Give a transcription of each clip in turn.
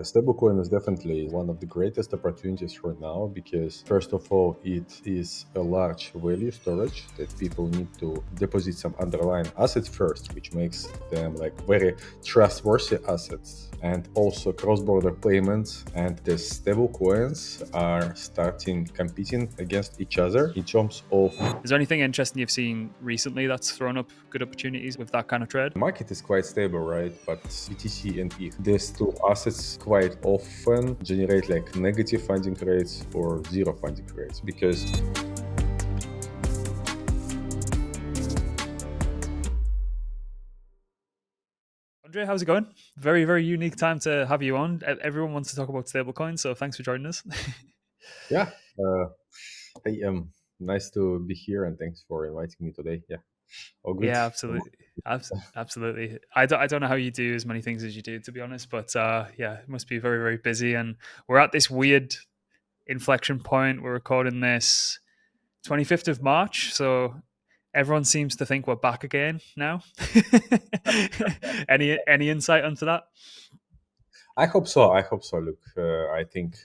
Stablecoin is definitely one of the greatest opportunities for now because, first of all, it is a large value storage that people need to deposit some underlying assets first, which makes them like very trustworthy assets. And also cross-border payments and the stablecoins are starting competing against each other in terms of. Is there anything interesting you've seen recently that's thrown up good opportunities with that kind of trade? The market is quite stable, right? But BTC and ETH, these two assets quite often generate like negative funding rates or zero funding rates because. Andrei, how's it going? Very, very unique time to have you on. Everyone wants to talk about stablecoins, so thanks for joining us. Yeah, hey, nice to be here and thanks for inviting me today. Yeah, all good. Yeah, absolutely. Absolutely. I don't know how you do as many things as you do, to be honest, but yeah, it must be very, very busy. And we're at this weird inflection point. We're recording this 25th of March. So everyone seems to think we're back again now. Any insight onto that? I hope so. I hope so. Look, I think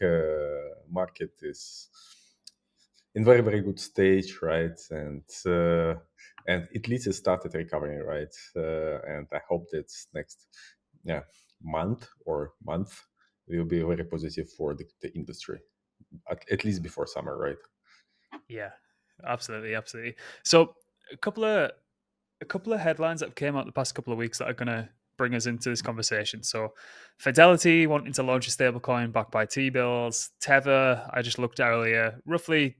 market is in very very good stage, right? And at least it started recovering, right? And I hope that next yeah month will be very positive for the industry, at least before summer, right? Yeah, absolutely, absolutely. So a couple of a couple of headlines that came out the past couple of weeks that are going to bring us into this conversation. So, Fidelity wanting to launch a stablecoin backed by T-bills. Tether, I just looked earlier, roughly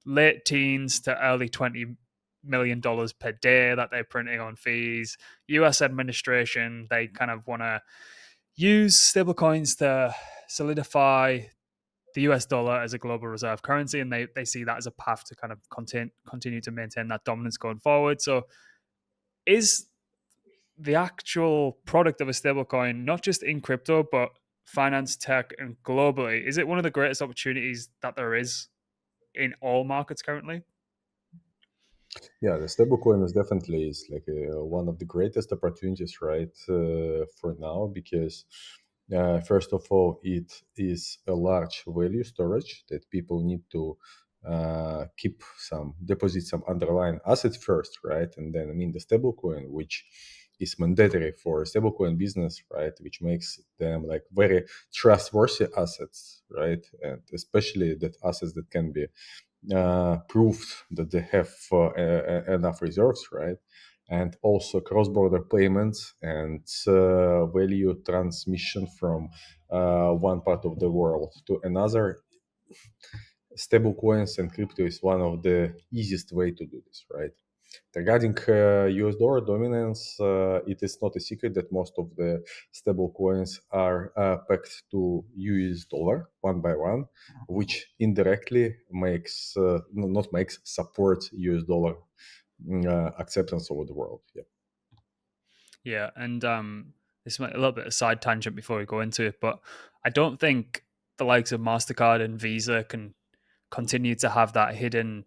late teens to early $20 million per day that they're printing on fees. US administration, they kind of want to use stablecoins to solidify the US dollar as a global reserve currency, and they see that as a path to kind of continue to maintain that dominance going forward. So, is the actual product of a stablecoin, not just in crypto, but finance, tech, and globally, is it one of the greatest opportunities that there is in all markets currently? Yeah, the stablecoin is definitely is like one of the greatest opportunities, right, for now because first of all, it is a large value storage that people need to keep some deposit some underlying assets first, right, and then I mean the stablecoin, which is mandatory for stablecoin business, right, which makes them like very trustworthy assets, right, and especially that assets that can be proved that they have enough reserves, right? And also cross-border payments and value transmission from one part of the world to another. Stable coins and crypto is one of the easiest way to do this, right? Regarding US dollar dominance, it is not a secret that most of the stable coins are pegged to US dollar one by one, which indirectly makes, not makes, supports US dollar acceptance over the world. Yeah. Yeah, and this might a little bit of side tangent before we go into it, but I don't think the likes of Mastercard and Visa can continue to have that hidden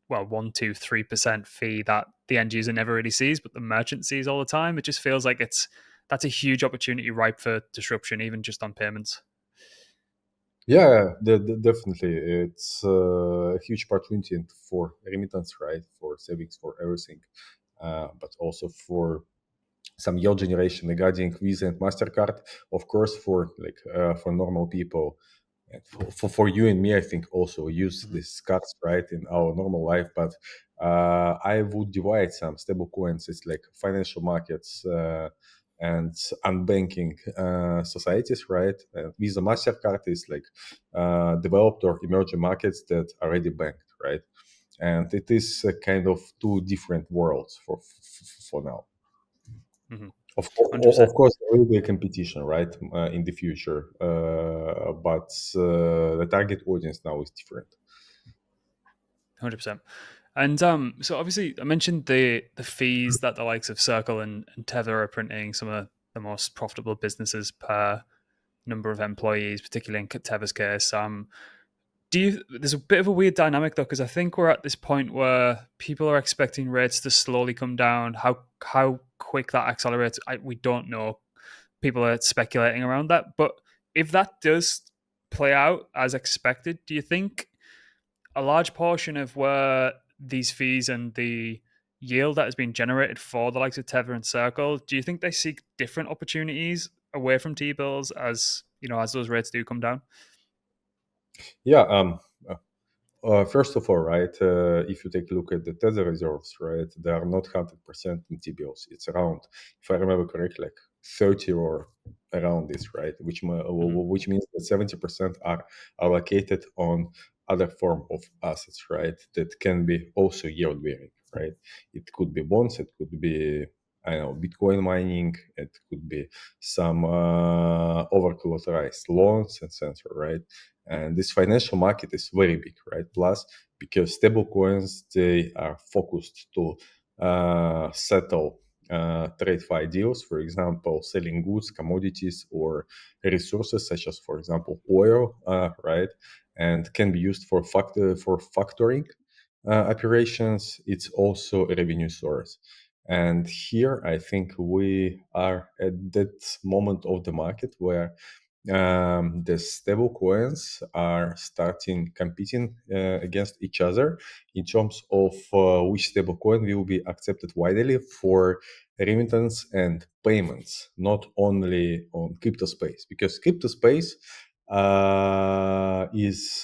1, 2, 3% fee that the end user never really sees, but the merchant sees all the time. It just feels like that's a huge opportunity ripe for disruption, even just on payments. Yeah, definitely. It's a huge opportunity for remittance, right? For savings, for everything, but also for some yield generation regarding Visa and Mastercard. Of course, for like for normal people, and for you and me, I think also use these cards right in our normal life. But I would divide some stable coins. It's like financial markets. And unbanking societies, right? And Visa Mastercard is like developed or emerging markets that are already banked, right? And it is a kind of two different worlds for now. Mm-hmm. Of 100%. course, there will be a competition, right, in the future. But the target audience now is different. 100%. And so obviously I mentioned the fees that the likes of Circle and Tether are printing, some of the most profitable businesses per number of employees, particularly in Tether's case. There's a bit of a weird dynamic though, because I think we're at this point where people are expecting rates to slowly come down. How quick that accelerates, we don't know. people are speculating around that. But if that does play out as expected, do you think a large portion of where these fees and the yield that has been generated for the likes of Tether and Circle, do you think they seek different opportunities away from T bills as as those rates do come down? Yeah. First of all, right, if you take a look at the tether reserves, right, they are not 100% in T-bills. It's around, if I remember correctly, like 30 or around this, right, Mhm. which means that 70% are allocated on other form of assets, right, that can be also yield bearing, right. It could be bonds, it could be, I don't know, Bitcoin mining, it could be some over collateralized loans, etc., right. And this financial market is very big, right? Plus, because stablecoins, they are focused to settle trade fi deals, for example, selling goods, commodities, or resources such as, for example, oil, right, and can be used for factoring operations. It's also a revenue source. And here, I think we are at that moment of the market where the stable coins are starting competing against each other in terms of which stable coin will be accepted widely for remittance and payments, not only on crypto space, because crypto space is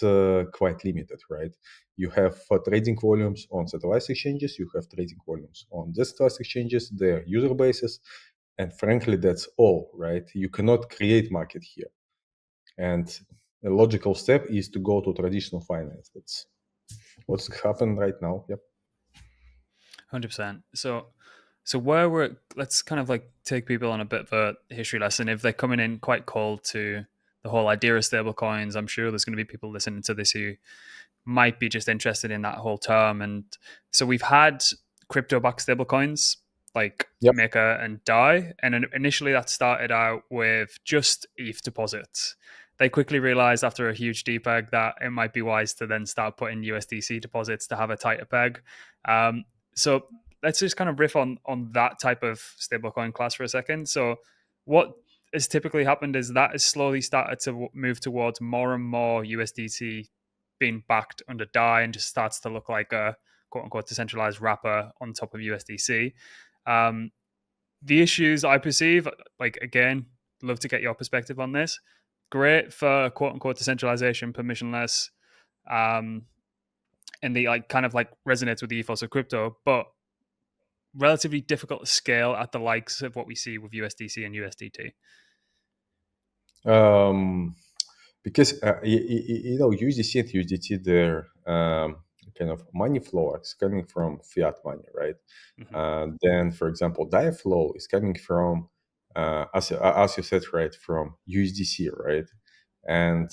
quite limited, right? You have trading volumes on centralized exchanges, you have trading volumes on decentralized exchanges, their user bases, and frankly, that's all, right? You cannot create market here. And a logical step is to go to traditional finance. That's what's happened right now. Yep. 100%. So where we're let's kind of like take people on a bit of a history lesson. If they're coming in quite cold to the whole idea of stable coins, I'm sure there's going to be people listening to this who might be just interested in that whole term. And so we've had crypto backed stable coins like Yep. Maker and Dai. And initially that started out with just ETH deposits. They quickly realized after a huge depeg that it might be wise to then start putting USDC deposits to have a tighter peg. So let's just kind of riff on that type of stablecoin class for a second. So what has typically happened is that has slowly started to move towards more and more USDC being backed under DAI and just starts to look like a quote unquote decentralized wrapper on top of USDC. Um, the issues I perceive, like again, love to get your perspective on this. Great for quote unquote decentralization, permissionless, um, and the like kind of like resonates with the ethos of crypto, but relatively difficult to scale at the likes of what we see with USDC and USDT. Um, because USDC and USDT, their kind of money flow is coming from fiat money, right? Mm-hmm. Then, for example, DAI flow is coming from, as you said, right, from USDC, right? And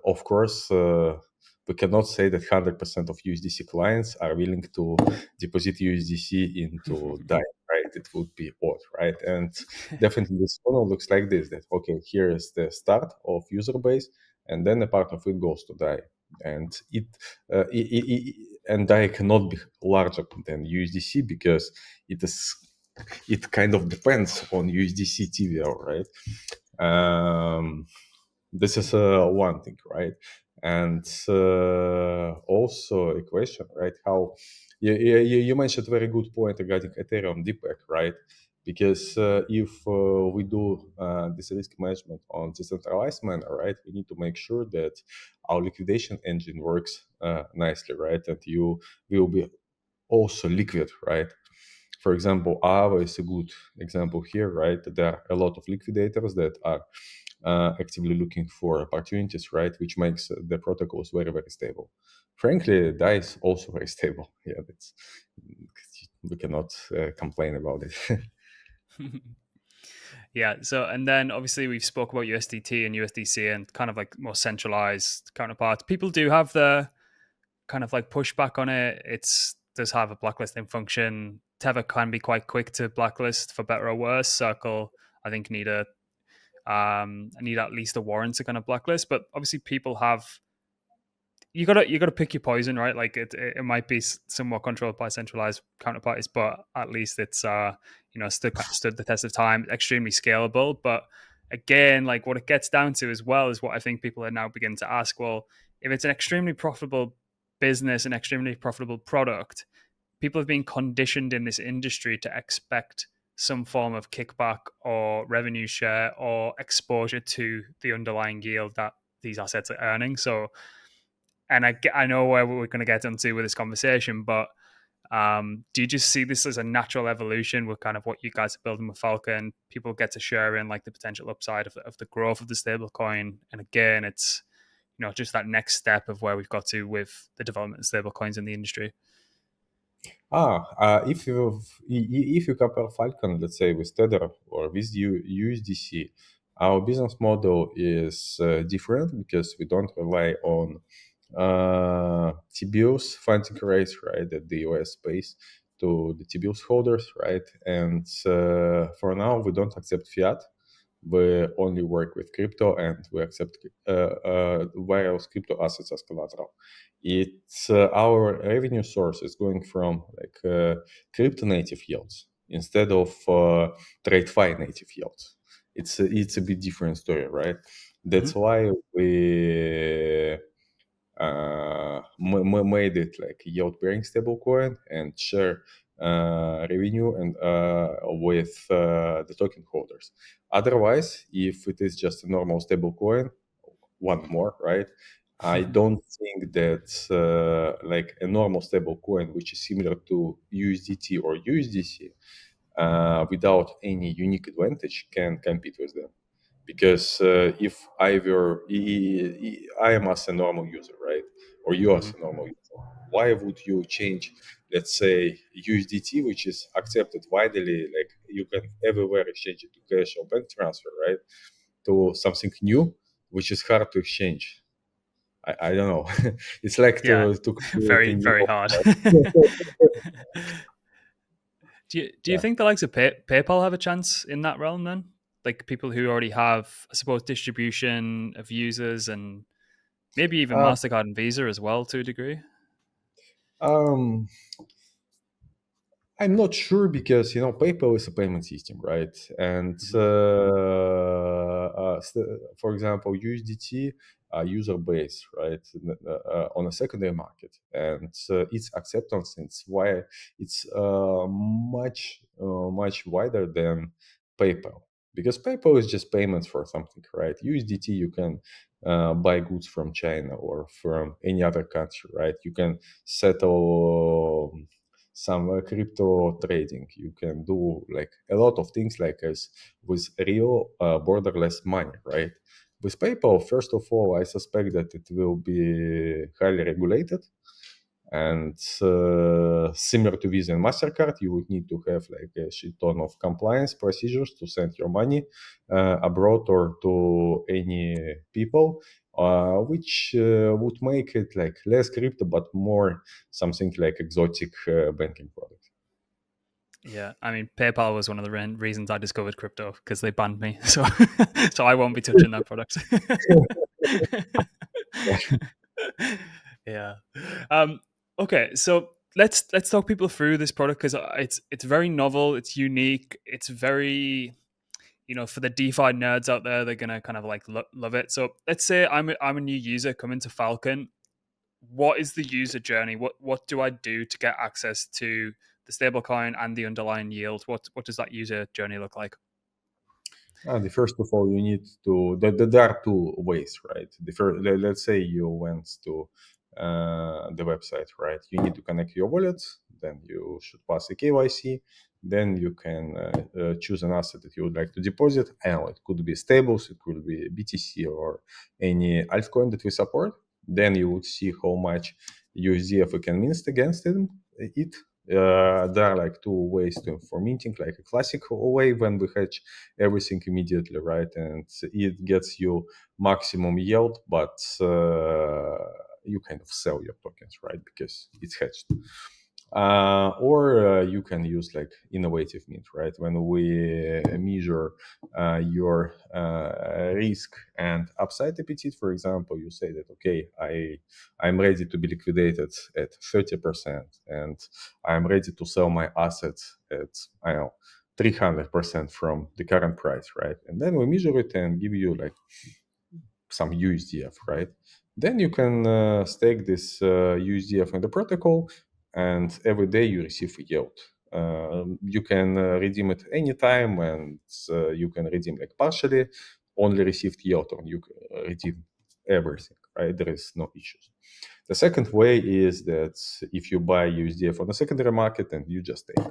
of course, we cannot say that 100% of USDC clients are willing to deposit USDC into DAI, right? It would be odd, right? And definitely this funnel looks like this, that, okay, here is the start of user base, and then a part of it goes to DAI. And and DAI cannot be larger than USDC because it is it kind of depends on USDC TVL, right? This is one thing, right? And also a question, right? How you mentioned a very good point regarding Ethereum DPEC, right? Because if we do this risk management on decentralized manner, right, we need to make sure that our liquidation engine works nicely, right? And you will be also liquid, right? For example, Aave is a good example here, right? There are a lot of liquidators that are actively looking for opportunities, right? Which makes the protocols very, very stable. Frankly, DAI is also very stable. Yeah, that's we cannot complain about it. Yeah. So, and then obviously we've spoke about USDT and USDC and kind of like more centralized counterparts. People do have the kind of like pushback on it. It's does have a blacklisting function. Tether can be quite quick to blacklist for better or worse. Circle, I think, need at least a warrant to kind of blacklist. But obviously, people have you gotta pick your poison, right? Like it might be somewhat controlled by centralized counterparties, but at least it's stood the test of time, extremely scalable. But again, like what it gets down to as well is what I think people are now beginning to ask. Well, if it's an extremely profitable business, an extremely profitable product, people have been conditioned in this industry to expect some form of kickback or revenue share or exposure to the underlying yield that these assets are earning. So, and I know where we're going to get into with this conversation, but do you just see this as a natural evolution with kind of what you guys are building with Falcon? People get to share in like the potential upside of the growth of the stablecoin, and again, it's just that next step of where we've got to with the development of stablecoins in the industry. If you compare Falcon, let's say with Tether or with USDC, our business model is different because we don't rely on TBOs funding rates, right, that the US pays to the TBOs holders, right? And for now, we don't accept fiat. We only work with crypto and we accept various crypto assets as collateral. It's our revenue source is going from like crypto native yields instead of TradeFi native yields. It's a bit different story, right? Mm-hmm. That's why we made it like yield bearing stablecoin and share revenue and with the token holders. Otherwise, if it is just a normal stablecoin, one more, right? I don't think that like a normal stablecoin, which is similar to USDT or USDC, without any unique advantage, can compete with them. Because if I am as a normal user, right, or you as Mm-hmm. a normal user, why would you change, let's say, USDT, which is accepted widely, like you can everywhere exchange it to cash or bank transfer, right, to something new, which is hard to exchange. I don't know. It's like Yeah, to create a very new. very hard. Do you Yeah. think the likes of PayPal have a chance in that realm then? Like people who already have, I suppose, distribution of users and maybe even Uh, Mastercard and Visa as well to a degree. um, I'm not sure because PayPal is a payment system, right? And Mm-hmm. for example, USDT user base, right, on a secondary market, and its acceptance is why it's much wider than PayPal because PayPal is just payments for something, right? USDT you can buy goods from China or from any other country, right? You can settle some crypto trading. You can do like a lot of things like as with real borderless money, right? With PayPal, first of all, I suspect that it will be highly regulated. And similar to Visa and MasterCard, you would need to have like a shit ton of compliance procedures to send your money abroad or to any people, which would make it like less crypto, but more something like exotic banking product. Yeah, I mean, PayPal was one of the reasons I discovered crypto because they banned me, so so I won't be touching that product. Yeah. Um, okay, so let's talk people through this product because it's very novel, it's unique, it's very for the DeFi nerds out there, they're gonna kind of like love it. So let's say I'm a new user coming to Falcon. What is the user journey? What do I do to get access to the stablecoin and the underlying yield? What does that user journey look like? The first of all, you need to. There are two ways, right? The first, let's say you went to the website, right? You need to connect your wallet. Then you should pass a KYC. Then you can choose an asset that you would like to deposit. I know it could be stables, it could be BTC or any altcoin that we support. Then you would see how much USDF we can mince against it. There are like two ways for minting, like a classical way when we hedge everything immediately, right? And it gets you maximum yield, but you kind of sell your tokens, right? Because it's hedged. Or you can use like innovative means, right? When we measure your risk and upside appetite, for example, you say that okay, I'm ready to be liquidated at 30%, and I'm ready to sell my assets at, I don't know, 300% from the current price, right? And then we measure it and give you like some USDF, right? Then you can stake this USDF in the protocol, and every day you receive a yield. You can redeem it anytime, and you can redeem like partially, only received yield, or you can redeem everything, right? There is no issues. The second way is that if you buy USDF on the secondary market and you just take,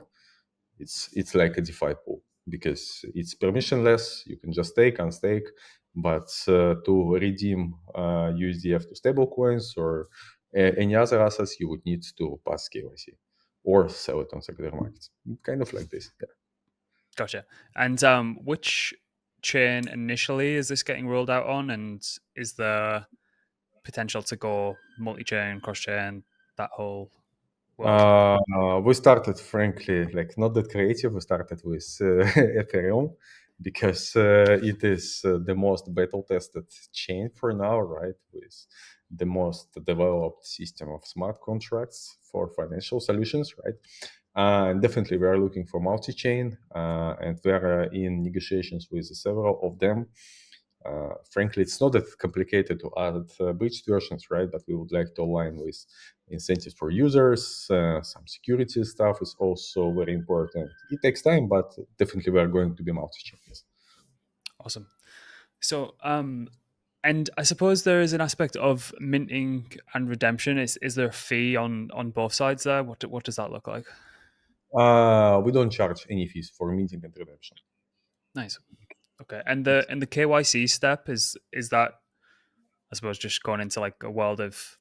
it's like a DeFi pool because it's permissionless. You can just take, unstake, but to redeem USDF to stablecoins or any other assets, you would need to pass KYC or sell it on secondary markets. Kind of like this. Yeah. Gotcha. And which chain initially is this getting rolled out on, and is there potential to go multi-chain, cross-chain, that whole world? We started, frankly, like not that creative. We started with Ethereum because it is the most battle tested chain for now, right? With the most developed system of smart contracts for financial solutions, right? And definitely, we are looking for multi-chain, and we are in negotiations with several of them. Frankly, it's not that complicated to add breached versions, right? But we would like to align with incentives for users. Some security stuff is also very important. It takes time, but definitely we are going to be multi-chain. Yes. Awesome. So, and I suppose there is an aspect of minting and redemption. Is there a fee on both sides there? What does that look like? We don't charge any fees for minting and redemption. Nice. Okay. And the KYC step is that, I suppose, just going into like a world of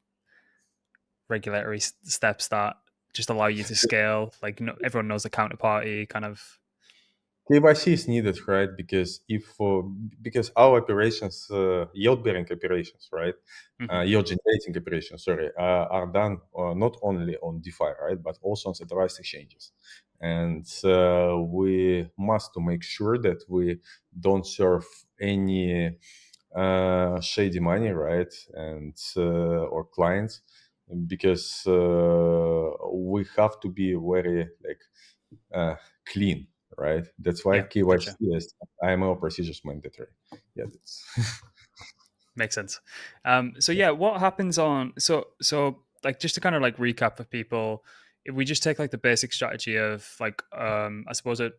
regulatory steps that just allow you to scale. Like, everyone knows the counterparty kind of. KYC is needed, right? Because our operations, yield bearing operations, right, Mhm. yield generating operations, sorry, are done not only on DeFi, right, but also on centralized exchanges, and we must to make sure that we don't serve any shady money, right, and or clients, because we have to be very like clean, right? That's why Yeah, KYC gotcha. is IML procedures mandatory. Yeah, that's Makes sense. So yeah, what happens on so like, just to kind of like recap for people, if we just take like the basic strategy of like, I suppose a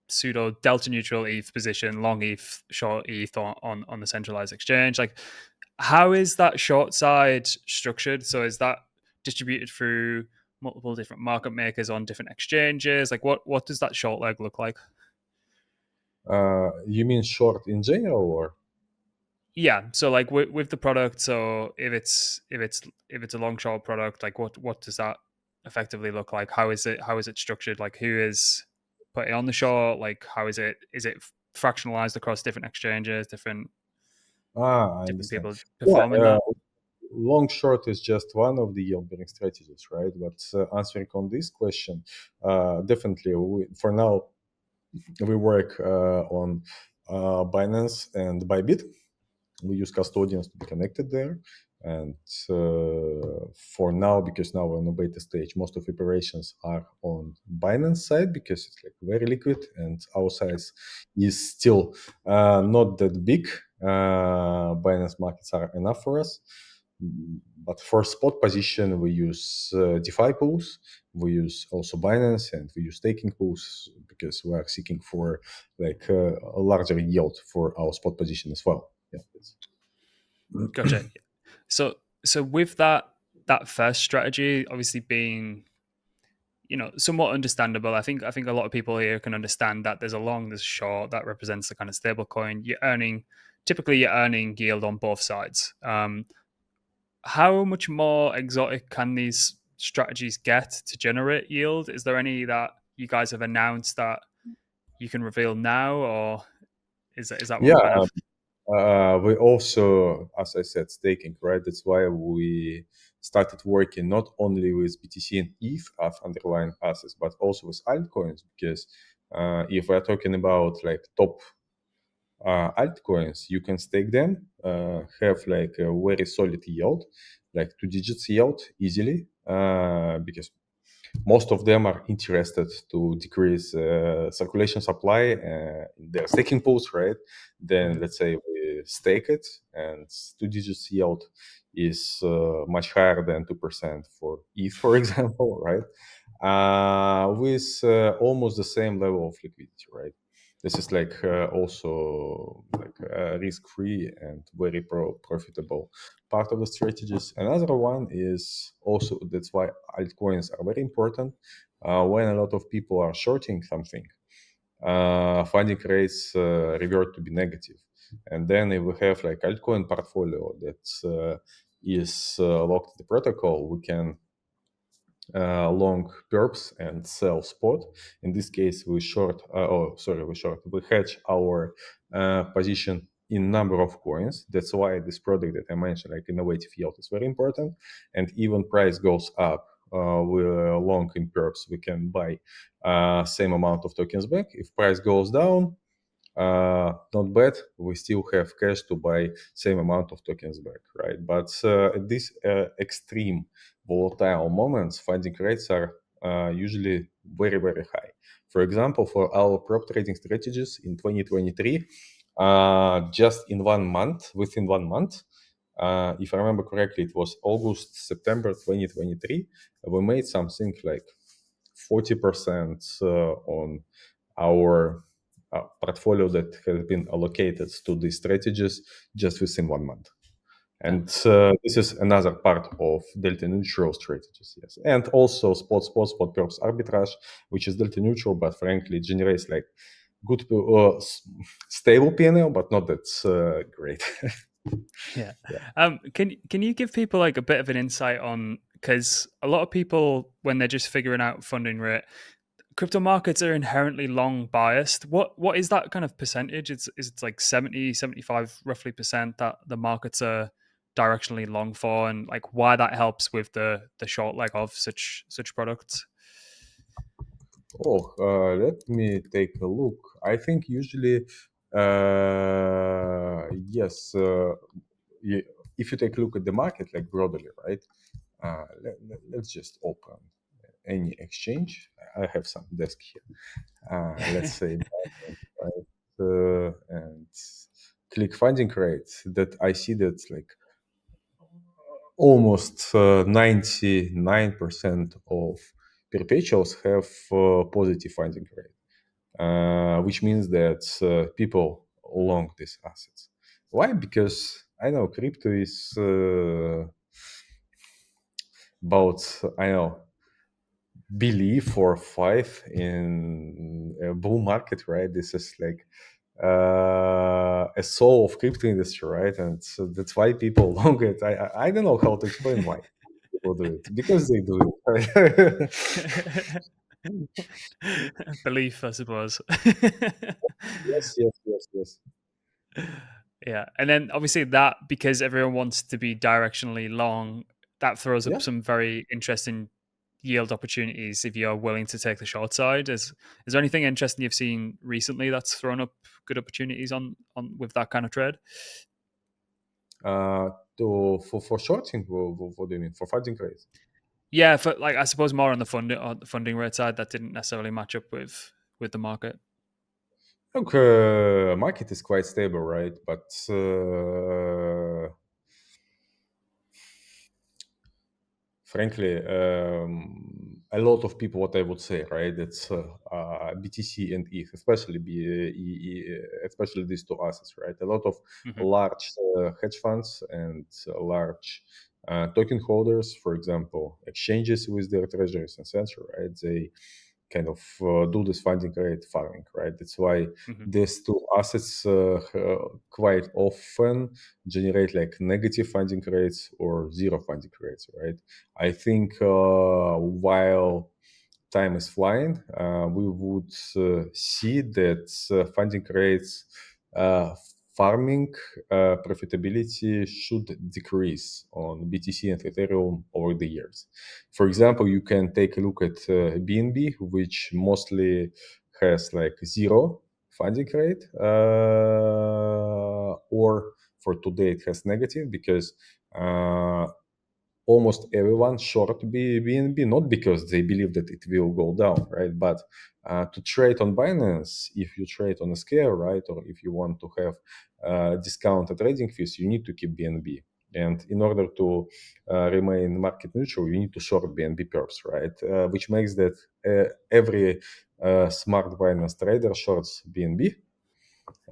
pseudo delta neutral ETH position, long ETH, short ETH on the centralized exchange, like, how is that short side structured? So is that distributed through multiple different market makers on different exchanges? Like, what does that short leg look like? you mean short in general, or Yeah, so like with the product, so if it's a long short product, like what does that effectively look like? How is it structured? Like, who is putting on the short? Like, how is it fractionalized across different exchanges, I different understand. people Yeah, performing that? long short is just one of the yield bearing strategies, right? But answering on this question, definitely for now we work on Binance and Bybit. We use custodians to be connected there, and for now, because now we're on the beta stage, most of operations are on Binance side because it's like very liquid and our size is still not that big. Binance markets are enough for us. But for spot position, we use DeFi pools. We use also Binance, and we use staking pools because we are seeking for like a larger yield for our spot position as well. Yeah. Gotcha. So with that first strategy, obviously being, somewhat understandable. I think a lot of people here can understand that there's a long, there's a short, that represents the kind of stable coin. Typically you're earning yield on both sides. How much more exotic can these strategies get to generate yield? Is there any that you guys have announced that you can reveal now, or is that what Yeah, we're kind of? we also, as I said, staking, right? That's why we started working not only with BTC and ETH as underlying assets, but also with altcoins. Because if we're talking about like top altcoins, you can stake them, have like a very solid yield, like 2 digits yield easily, because most of them are interested to decrease circulation supply in their staking pools, right? Then Mhm. let's say we stake it, and 2 digits yield is much higher than 2% for ETH, for example, right? With almost the same level of liquidity, right? This is like also like risk-free and very profitable part of the strategies. Another one is also that's why altcoins are very important. When a lot of people are shorting something, funding rates revert to be negative. And then if we have like altcoin portfolio that is locked in the protocol, we can long perps and sell spot. In this case, we short, we hedge our position in number of coins. That's why this product that I mentioned, like innovative yield, is very important. And even price goes up, we're long in perps, we can buy same amount of tokens back. If price goes down, not bad. We still have cash to buy same amount of tokens back, right? But at these extreme volatile moments, funding rates are usually very, very high. For example, for our prop trading strategies in 2023, just in 1 month, within 1 month, if I remember correctly, it was August, September 2023, we made something like 40% on our portfolio that has been allocated to these strategies just within 1 month. Yeah. And this is another part of delta neutral strategies, yes. And also spot perps arbitrage, which is delta neutral, but frankly generates like good, stable PNL, but not that great. Yeah. Yeah. Can you give people like a bit of an insight on, because a lot of people when they're just figuring out funding rate, crypto markets are inherently long biased. What is that kind of percentage? It's like 70, 75 roughly percent that the markets are directionally long for, and like why that helps with the short leg of such products. Oh, let me take a look. I think usually, yes, if you take a look at the market like broadly, right? Let's just open any exchange. I have some desk here. Let's say, right, and click funding rates. That I see that like almost 99% of perpetuals have positive funding rate, which means that people long these assets. Why? Because I know crypto is about, I know, belief or faith in a bull market, right? This is like a soul of crypto industry, right? And so that's why people long it. I don't know how to explain why people do it, because they do it. Belief, I suppose. Yes, yes, yes, yes. Yeah, and then obviously that, because everyone wants to be directionally long, that throws up Yeah. some very interesting yield opportunities if you're willing to take the short side. Is there anything interesting you've seen recently that's thrown up good opportunities on with that kind of trade? Uh, for shorting, what do you mean? For funding rates? Yeah, for like I suppose more on the funding rate side that didn't necessarily match up with the market. Look, market is quite stable, right? But frankly, a lot of people, what I would say, right? It's BTC and ETH, especially especially these two assets, right? A lot of Hmm. large hedge funds and large token holders, for example, exchanges with their treasuries and censor, right? They kind of do this funding rate farming, right? That's why Hmm. these two assets quite often generate like negative funding rates or zero funding rates, right? I think while time is flying, we would see that funding rates uh, farming profitability should decrease on BTC and Ethereum over the years. For example, you can take a look at BNB, which mostly has like zero funding rate, or for today it has negative because almost everyone short BNB, not because they believe that it will go down, right? But to trade on Binance, if you trade on a scale, right, or if you want to have discounted trading fees, you need to keep BNB. And in order to remain market neutral, you need to short BNB perps, right? Which makes that every smart Binance trader shorts BNB,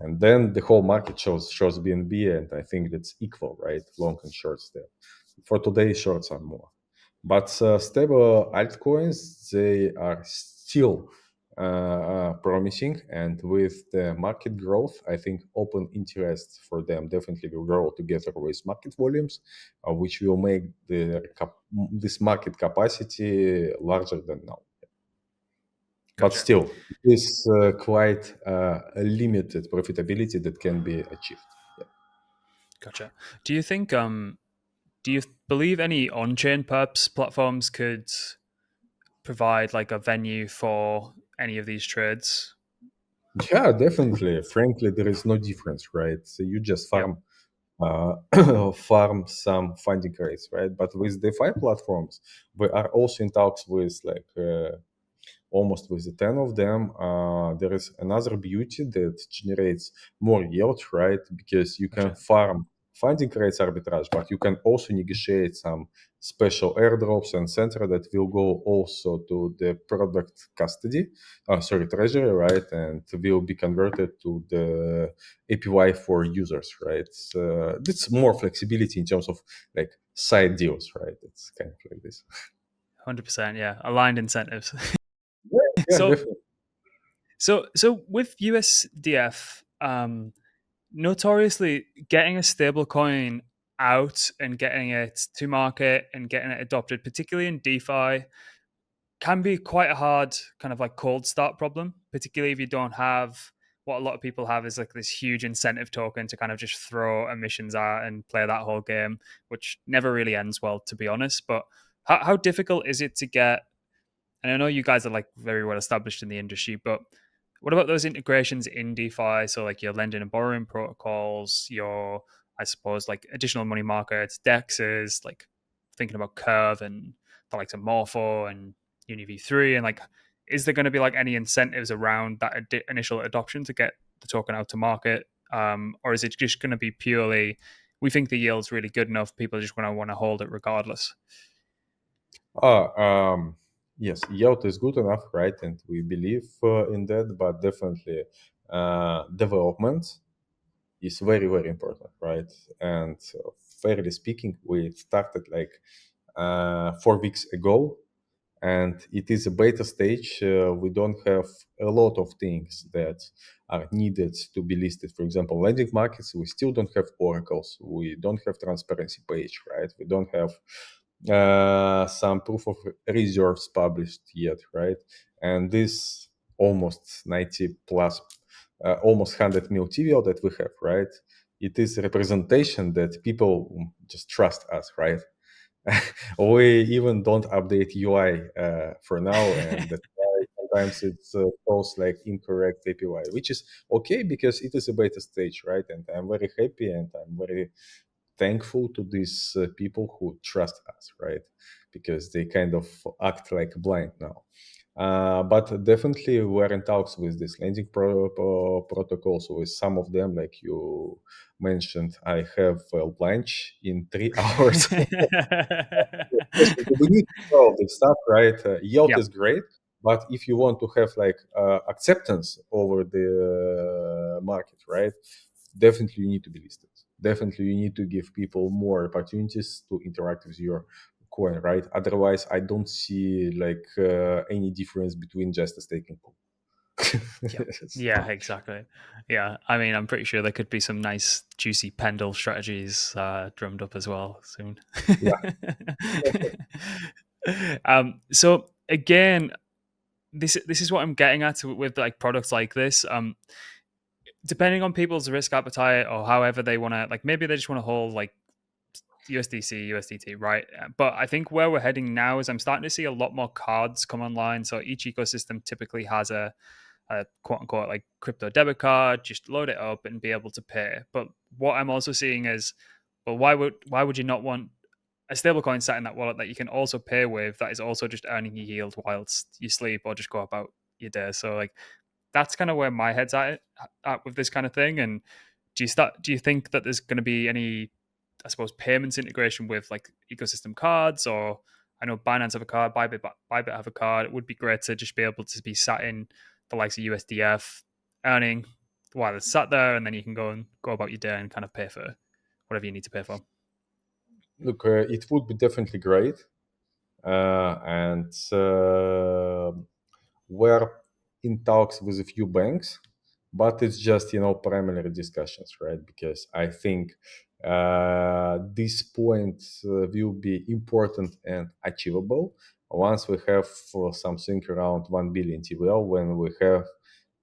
and then the whole market shows BNB, and I think that's equal, right? Long and shorts there. For today, shorts are more. But stable altcoins, they are still promising, and with the market growth, I think open interest for them definitely will grow together with market volumes, which will make this market capacity larger than now. But Gotcha. still, it is quite a limited profitability that can be achieved. Yeah. Gotcha. Do you think do you believe any on-chain perps platforms could provide like a venue for any of these trades? Yeah, definitely. Frankly, there is no difference, right? So you just Yep. farm some funding rates, right? But with DeFi platforms, we are also in talks with like almost with the 10 of them. There is another beauty that generates more yield, right? Because you can Gotcha. farm funding rates arbitrage, but you can also negotiate some special airdrops and center that will go also to the product custody, treasury, right? And will be converted to the APY for users, right? It's more flexibility in terms of like side deals, right? It's kind of like this. 100%. Yeah. Aligned incentives. Yeah, yeah, so, definitely. so with USDF, notoriously getting a stable coin out and getting it to market and getting it adopted, particularly in DeFi, can be quite a hard kind of like cold start problem, particularly if you don't have what a lot of people have is like this huge incentive token to kind of just throw emissions at and play that whole game, which never really ends well, to be honest. But how difficult is it to get? And I know you guys are like very well established in the industry, but what about those integrations in DeFi? So like your lending and borrowing protocols, your I suppose like additional money markets, DEXs, like thinking about Curve and the likes of Morpho and UniV3, and like, is there going to be like any incentives around that initial adoption to get the token out to market, or is it just going to be purely we think the yield's really good enough, people are just going to want to hold it regardless? Ah, yes, yield is good enough, right? And we believe in that, but definitely development is very, very important, right? And fairly speaking, we started like 4 weeks ago, and it is a beta stage. We don't have a lot of things that are needed to be listed. For example, lending markets, we still don't have oracles. We don't have transparency page, right? We don't have some proof of reserves published yet, right? And this almost 90 plus, almost 100 mil TVL that we have, right? It is a representation that people just trust us, right? We even don't update UI for now, and that's why sometimes it shows like incorrect APY, which is okay because it is a beta stage, right? And I'm very happy and I'm very thankful to these people who trust us, right? Because they kind of act like blind now. But definitely we're in talks with this landing protocols with some of them, like you mentioned. I have lunch in 3 hours. Yes, we need to solve this stuff, right? Yield Yeah. is great, but if you want to have like acceptance over the market, right? Definitely you need to be listed. Definitely you need to give people more opportunities to interact with your coin, right? Otherwise, I don't see like any difference between just a staking pool. Yeah. Yeah, exactly. Yeah. I mean, I'm pretty sure there could be some nice, juicy Pendle strategies drummed up as well soon. Yeah. So again, this is what I'm getting at with like products like this. depending on people's risk appetite or however they want to, like maybe they just want to hold like USDC, USDT, right? But I think where we're heading now is I'm starting to see a lot more cards come online. So each ecosystem typically has a quote unquote like crypto debit card, just load it up and be able to pay. But what I'm also seeing is, well, why would you not want a stablecoin sat in that wallet that you can also pay with that is also just earning you yield whilst you sleep or just go about your day? So like that's kind of where my head's at with this kind of thing. And do you think that there's going to be any, I suppose, payments integration with like ecosystem cards? Or I know Binance have a card, Bybit have a card. It would be great to just be able to be sat in the likes of USDF, earning while it's sat there, and then you can go about your day and kind of pay for whatever you need to pay for. Look, it would be definitely great, and we're in talks with a few banks, but it's just preliminary discussions, right? Because I think this point will be important and achievable once we have something around 1 billion TVL, when we have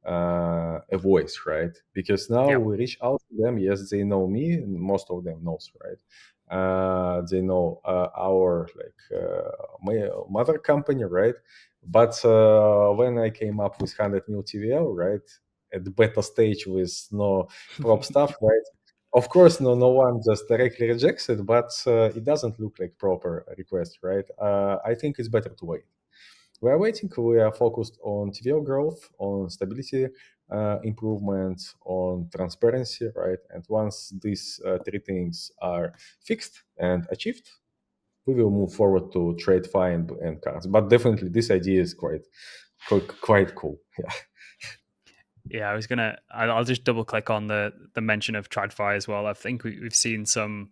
a voice, right? Because now Yep. we reach out to them. Yes, they know me, and most of them knows, right? They know our mother company, right? But when I came up with 100 mil TVL, right, at the beta stage with no prop stuff, right? Of course, no one just directly rejects it, but it doesn't look like proper request, right? I think it's better to wait. We are waiting. We are focused on TVL growth, on stability improvement, on transparency, right? And once these three things are fixed and achieved, we will move forward to trade fine and cards. But definitely, this idea is quite cool. Yeah. Yeah, I'll just double click on the mention of TradFi as well. I think we've seen some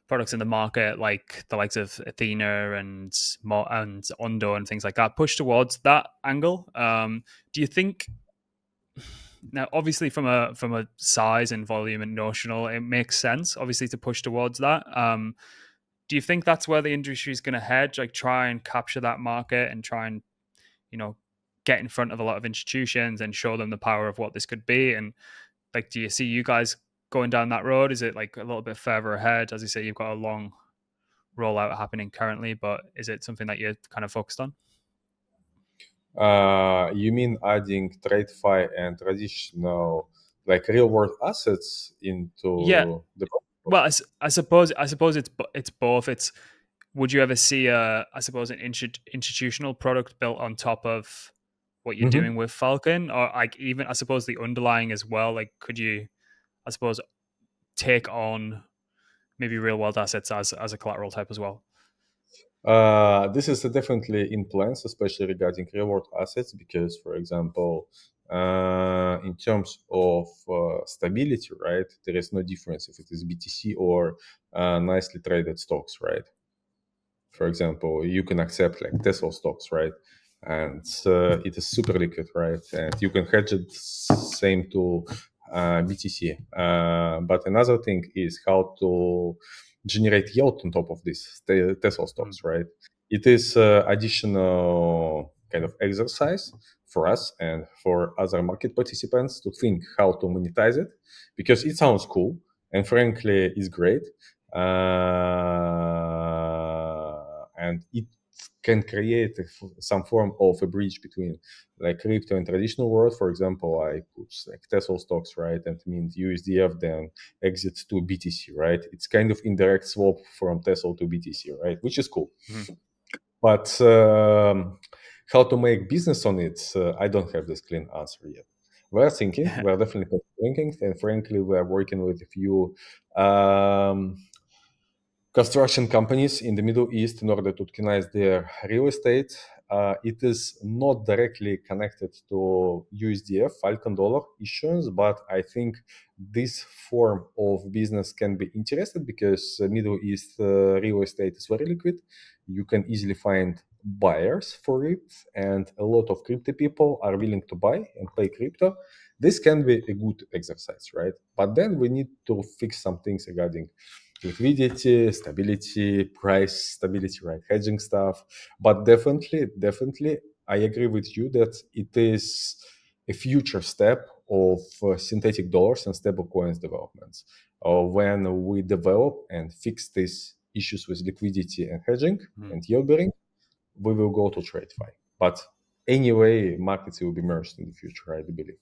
products in the market like the likes of Athena and Ondo and things like that push towards that angle. Do you think now, obviously, from a size and volume and notional, it makes sense, obviously, to push towards that. Do you think that's where the industry is going to head? Like, try and capture that market and try and you know get in front of a lot of institutions and show them the power of what this could be? And like, do you see you guys going down that road? Is it like a little bit further ahead? As you say, you've got a long rollout happening currently, but is it something that you're kind of focused on? You mean adding TradeFi and traditional, like real world assets Yeah. into the Well, protocol? I suppose it's both. It's would you ever see a, I suppose, an institutional product built on top of what you're Mhm. doing with Falcon, or like even I suppose the underlying as well? Like, could you, I suppose, take on maybe real world assets as a collateral type as well? This is definitely in plans, especially regarding reward assets, because, for example, in terms of stability, right, there is no difference if it is BTC or nicely traded stocks, right? For example, you can accept like Tesla stocks, right? And it is super liquid, right? And you can hedge it same to BTC. But another thing is how to generate yield on top of this Tesla Mm. stocks, right? It is additional kind of exercise for us and for other market participants to think how to monetize it, because it sounds cool and frankly is great, and it can create some form of a bridge between like crypto and traditional world. For example, I put like Tesla stocks, right, and means USDF then exits to BTC, right? It's kind of indirect swap from Tesla to BTC, right, which is cool. Mhm. But how to make business on it, I don't have this clean answer yet. We're thinking, we're definitely thinking, and frankly, we're working with a few construction companies in the Middle East in order to tokenize their real estate. It is not directly connected to USDF, Falcon dollar issuance, but I think this form of business can be interesting because Middle East real estate is very liquid. You can easily find buyers for it, and a lot of crypto people are willing to buy and pay crypto. This can be a good exercise, right? But then we need to fix some things regarding liquidity, stability, price stability, right? Hedging stuff. But definitely, I agree with you that it is a future step of synthetic dollars and stablecoins developments. When we develop and fix these issues with liquidity and hedging Hmm. and yield bearing, we will go to TradeFi. But anyway, markets will be merged in the future, I do believe.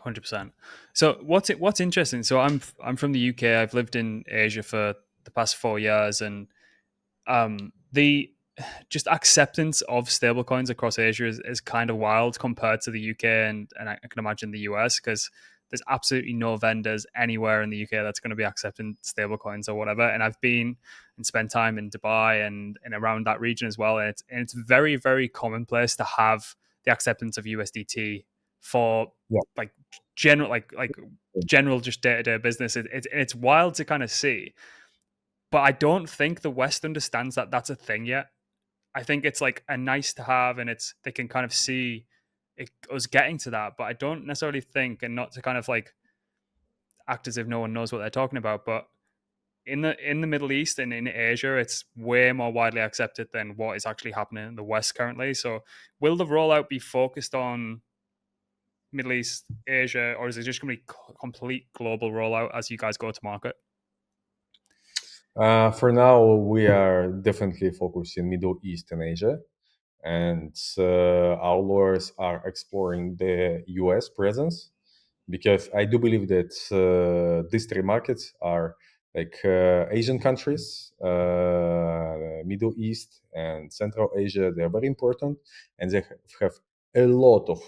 100%. So what's interesting? So I'm from the UK. I've lived in Asia for the past 4 years, and the just acceptance of stablecoins across Asia is kind of wild compared to the UK and I can imagine the US, because there's absolutely no vendors anywhere in the UK that's going to be accepting stablecoins or whatever. And I've been and spent time in Dubai and around that region as well, and it's very very commonplace to have the acceptance of USDT for Yeah. like general general just day to day business. It's wild to kind of see, but I don't think the West understands that that's a thing yet. I think it's like a nice to have, and it's they can kind of see us getting to that. But I don't necessarily think, and not to kind of like act as if no one knows what they're talking about, but in the Middle East and in Asia, it's way more widely accepted than what is actually happening in the West currently. So, will the rollout be focused on Middle East, Asia, or is it just going to be complete global rollout as you guys go to market? For now, we are definitely focusing Middle East and Asia, and our lawyers are exploring the US presence, because I do believe that these three markets are like Asian countries, Middle East, and Central Asia. They are very important, and they have a lot of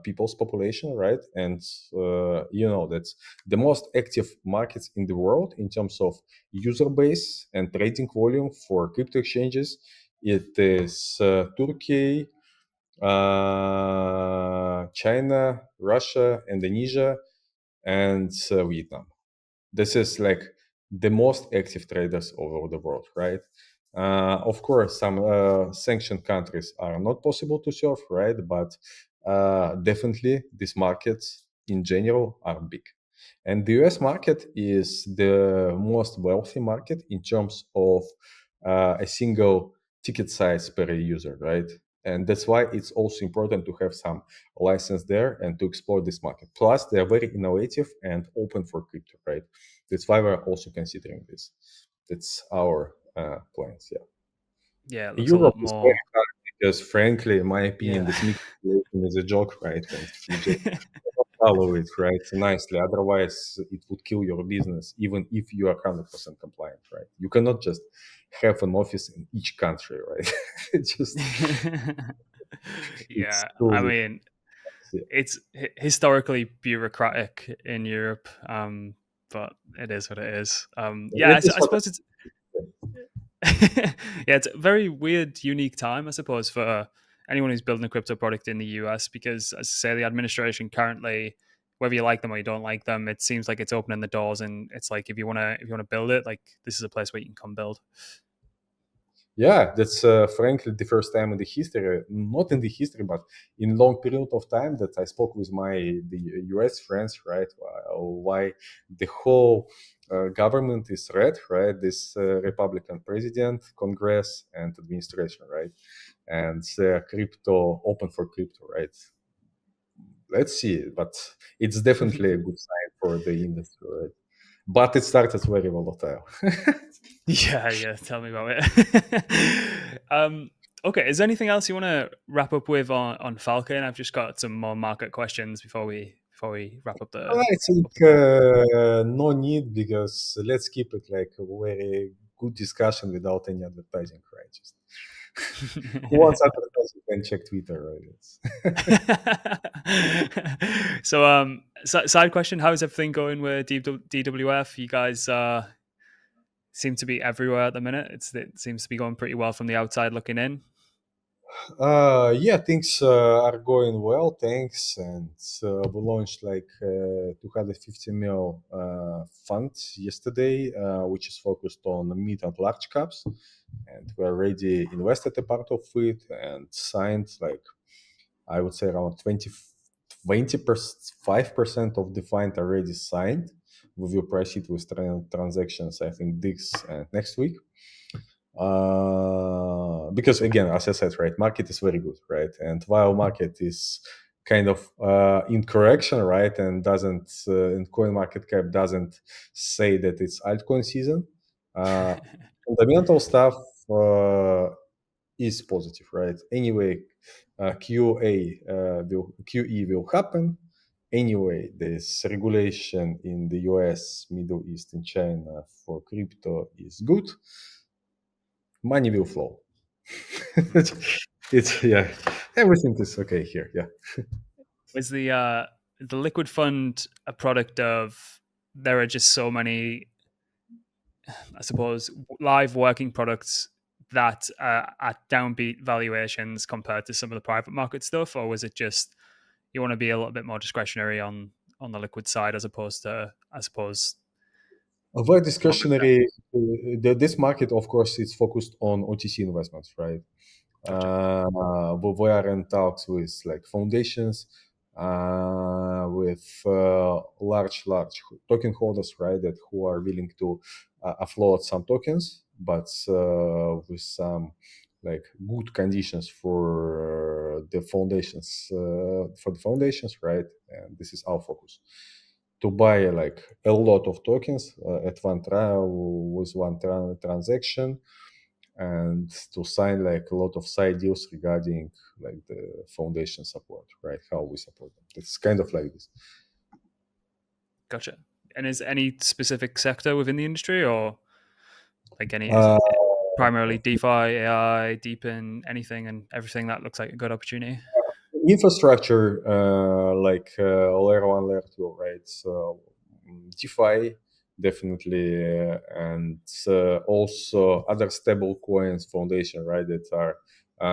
people's population, right? And that's the most active markets in the world in terms of user base and trading volume for crypto exchanges. It is Turkey, China, Russia, Indonesia, and Vietnam. This is like the most active traders all over the world, right? Of course, some sanctioned countries are not possible to serve, right? But definitely these markets in general are big. And the US market is the most wealthy market in terms of a single ticket size per user, right? And that's why it's also important to have some license there and to explore this market. Plus, they are very innovative and open for crypto, right? That's why we're also considering this. That's our plans. Yeah. Yeah, it looks a Europe lot is very more. hard because, frankly, in my opinion, Yeah. this mixed situation is a joke, right? And you just follow it, right? Nicely. Otherwise, it would kill your business, even if you are 100% compliant, right? You cannot just have an office in each country, right? It's just, it's Yeah, I truly, mean, yeah. it's historically bureaucratic in Europe, but it is what it is. Yeah, It is I what suppose it's it is. yeah, it's a very weird, unique time, I suppose, for anyone who's building a crypto product in the US, because, as I say, the administration currently, whether you like them or you don't like them, it seems like it's opening the doors, and it's like if you wanna build it, like this is a place where you can come build. Yeah, that's frankly the first time in the history, not in the history, but in long period of time that I spoke with the U.S. friends, right? Why the whole government is red, right? This Republican president, Congress, and administration, right? And crypto open for crypto, right? Let's see, but it's definitely a good sign for the industry, right? But it started very volatile. Yeah, yeah. Tell me about it. Okay, is there anything else you want to wrap up with on Falcon? I've just got some more market questions before we wrap up the I think up the call. no need, because let's keep it like a very good discussion without any advertising, right? Just who wants advertising can check Twitter, right? So, side question: how is everything going with DWF? You guys seem to be everywhere at the minute. It seems to be going pretty well from the outside looking in. Yeah, things are going well, thanks. And we launched like 250 mil fund yesterday, which is focused on mid and large caps. And we already invested a part of it and signed like, I would say, around 25% of the fund already signed. We will proceed with transactions, I think, this and next week. Because again, as I said, right, market is very good, right? And while market is kind of in correction, right? And doesn't and coin market cap doesn't say that it's altcoin season. Fundamental stuff is positive, right? Anyway, QE will happen. Anyway, there's regulation in the US, Middle East, and China for crypto is good. Money will flow. it's yeah, everything is okay here. Yeah. Was the liquid fund a product of there are just so many, I suppose, live working products that are at downbeat valuations compared to some of the private market stuff, or was it just you want to be a little bit more discretionary on the liquid side as opposed to, I suppose, Avoid longer term? discretionary. This market, of course, is focused on OTC investments, right? Gotcha. We are in talks with like foundations, with large token holders, right? That who are willing to offload some tokens, but with some like good conditions for the foundations, right? And this is our focus to buy like a lot of tokens at one trial with one transaction, and to sign like a lot of side deals regarding like the foundation support, right? How we support them. It's kind of like this. Gotcha. And is any specific sector within the industry, or like any is Uh, it primarily DeFi, AI, deepen, anything and everything that looks like a good opportunity? Infrastructure, layer one, layer two, right? So DeFi definitely, and also other stable coins foundation, right? That are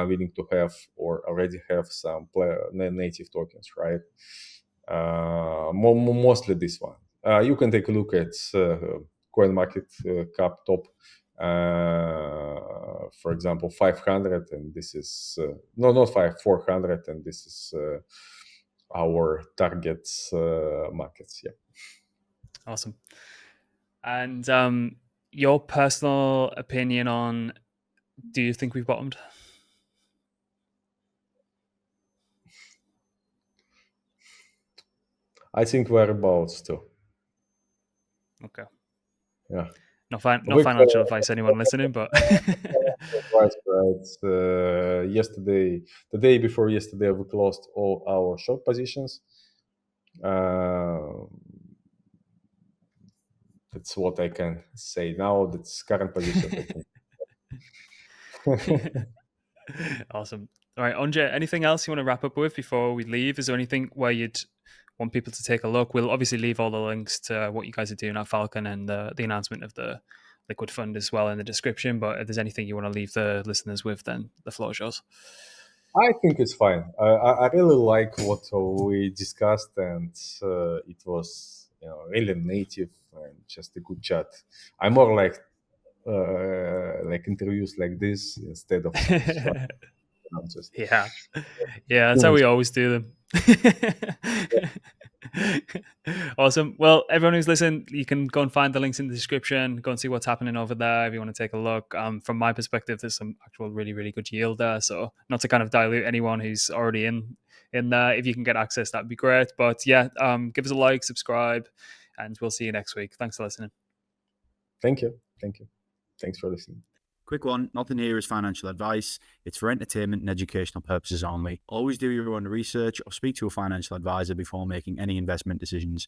willing to have or already have some native tokens, right? Mostly this one. You can take a look at coin market cap top, for example, 500, and this is no, not 400, and this is our target markets. Yeah. Awesome. And your personal opinion on, do you think we've bottomed? I think we're about to. Okay. Yeah. No We financial advice, anyone listening, but right, right. Yesterday, the day before yesterday, we closed all our short positions. Uh, that's what I can say now. That's current positions. I can. awesome. All right, Andrei, anything else you want to wrap up with before we leave? Is there anything where you'd want people to take a look? We'll obviously leave all the links to what you guys are doing at Falcon and the announcement of the liquid fund as well in the description. But if there's anything you want to leave the listeners with, then the floor is yours. I think it's fine. I really like what we discussed, and it was really native and just a good chat. I more like interviews like this instead of just Yeah. Yeah, that's how human. we always do them. awesome. Well, everyone who's listening, you can go and find the links in the description. Go and see what's happening over there if you want to take a look. From my perspective, there's some actual really, really good yield there. So not to kind of dilute anyone who's already in there. If you can get access, that'd be great. But yeah, give us a like, subscribe, and we'll see you next week. Thanks for listening. Thank you. Thank you. Thanks for listening. Quick one, nothing here is financial advice. It's for entertainment and educational purposes only. Always do your own research or speak to a financial advisor before making any investment decisions.